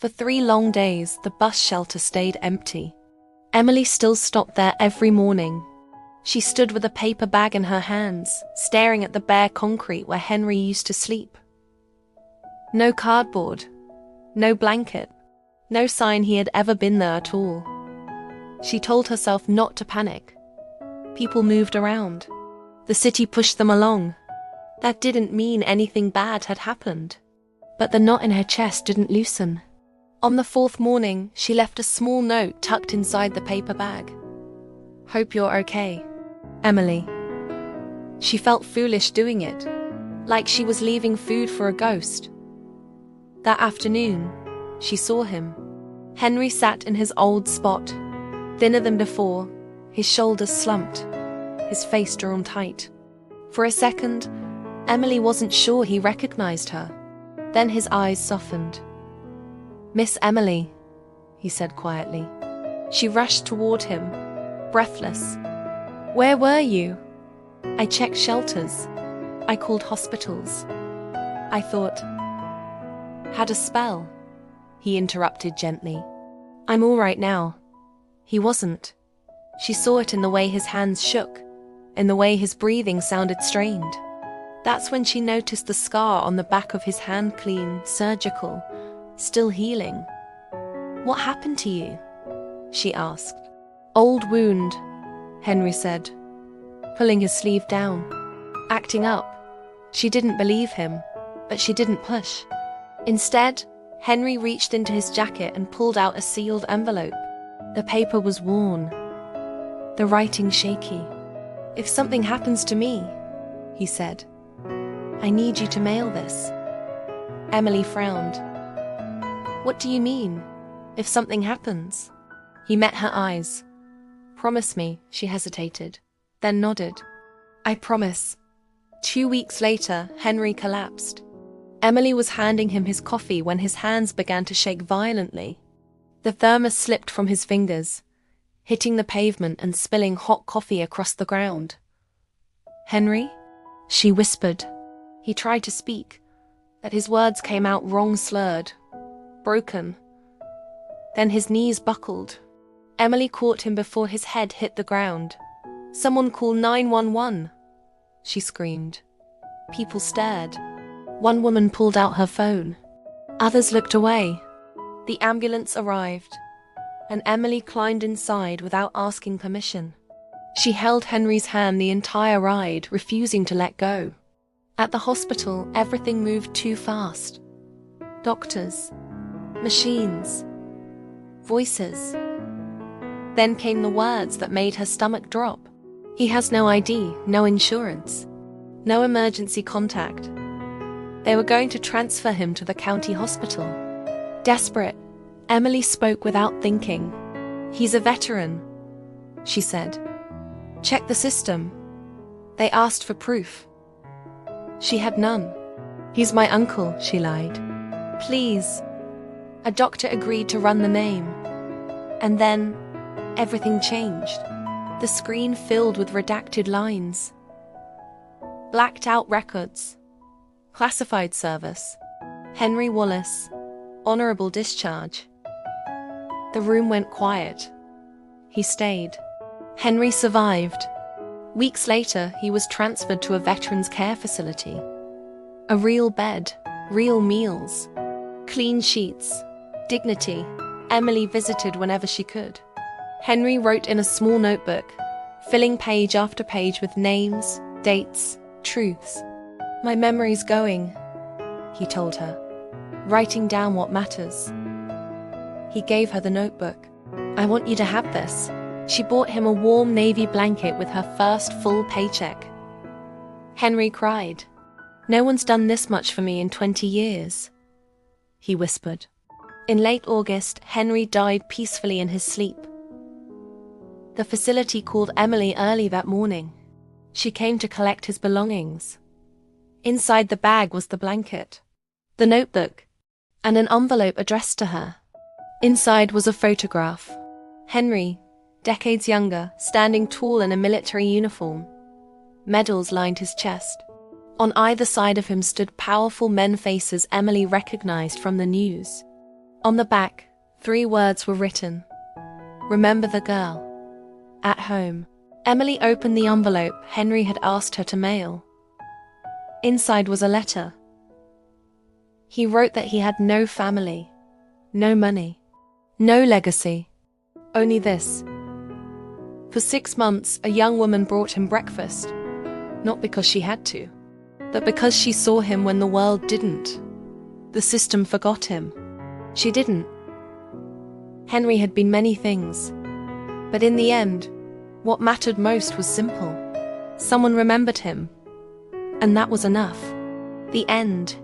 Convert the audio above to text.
For 3 long days, the bus shelter stayed empty. Emily still stopped there every morning. She stood with a paper bag in her hands, staring at the bare concrete where Henry used to sleep. No cardboard, no blanket, no sign he had ever been there at all. She told herself not to panic. People moved around. The city pushed them along. That didn't mean anything bad had happened. But the knot in her chest didn't loosen. On the 4th morning, she left a small note tucked inside the paper bag. "Hope you're okay, Emily." She felt foolish doing it, like she was leaving food for a ghost. That afternoon, she saw him. Henry sat in his old spot, thinner than before, his shoulders slumped, his face drawn tight. For a second, Emily wasn't sure he recognized her. Then his eyes softened. "Miss Emily," he said quietly. She rushed toward him, breathless. "Where were you?" "I checked shelters. I called hospitals. I thought..." "Had a spell," he interrupted gently. "I'm all right now." He wasn't. She saw it in the way his hands shook, in the way his breathing sounded strained. That's when she noticed the scar on the back of his hand, clean, surgical, still healing. "What happened to you?" she asked. "Old wound," Henry said, pulling his sleeve down, acting up. She didn't believe him, but she didn't push. Instead, Henry reached into his jacket and pulled out a sealed envelope. The paper was worn, the writing shaky. "If something happens to me," he said, "I need you to mail this." Emily frowned. "What do you mean, if something happens?" He met her eyes. "Promise me," she hesitated, then nodded. "I promise." 2 weeks later, Henry collapsed. Emily was handing him his coffee when his hands began to shake violently. The thermos slipped from his fingers, hitting the pavement and spilling hot coffee across the ground. "Henry?" she whispered. He tried to speak, but his words came out wrong, slurred, broken. Then his knees buckled. Emily caught him before his head hit the ground. "Someone call 911, she screamed. People stared. One woman pulled out her phone. Others looked away. The ambulance arrived, and Emily climbed inside without asking permission. She held Henry's hand the entire ride, refusing to let go. At the hospital, everything moved too fast. Doctors, machines, voices. Then came the words that made her stomach drop. "He has no ID, no insurance, no emergency contact." They were going to transfer him to the county hospital. Desperate, Emily spoke without thinking. "He's a veteran," she said. "Check the system." They asked for proof. She had none. "He's my uncle," she lied. "Please." A doctor agreed to run the name. And then, everything changed. The screen filled with redacted lines. Blacked out records. Classified service. Henry Wallace. Honorable discharge. The room went quiet. He stayed. Henry survived. Weeks later, he was transferred to a veterans care facility. A real bed, real meals, clean sheets, dignity. Emily visited whenever she could. Henry wrote in a small notebook, filling page after page with names, dates, truths. "My memory's going," he told her, writing down what matters. He gave her the notebook. "I want you to have this." She bought him a warm navy blanket with her first full paycheck. Henry cried. "No one's done this much for me in 20 years, he whispered. In late August, Henry died peacefully in his sleep. The facility called Emily early that morning. She came to collect his belongings. Inside the bag was the blanket, the notebook, and an envelope addressed to her. Inside was a photograph. Henry, decades younger, standing tall in a military uniform. Medals lined his chest. On either side of him stood powerful men faces Emily recognized from the news. On the back, 3 words were written. Remember the girl. At home. Emily opened the envelope Henry had asked her to mail. Inside was a letter. He wrote that he had no family, no money, no legacy, only this. For 6 months, a young woman brought him breakfast, not because she had to, but because she saw him when the world didn't. The system forgot him. She didn't. Henry had been many things, but in the end, what mattered most was simple. Someone remembered him, and that was enough. The end.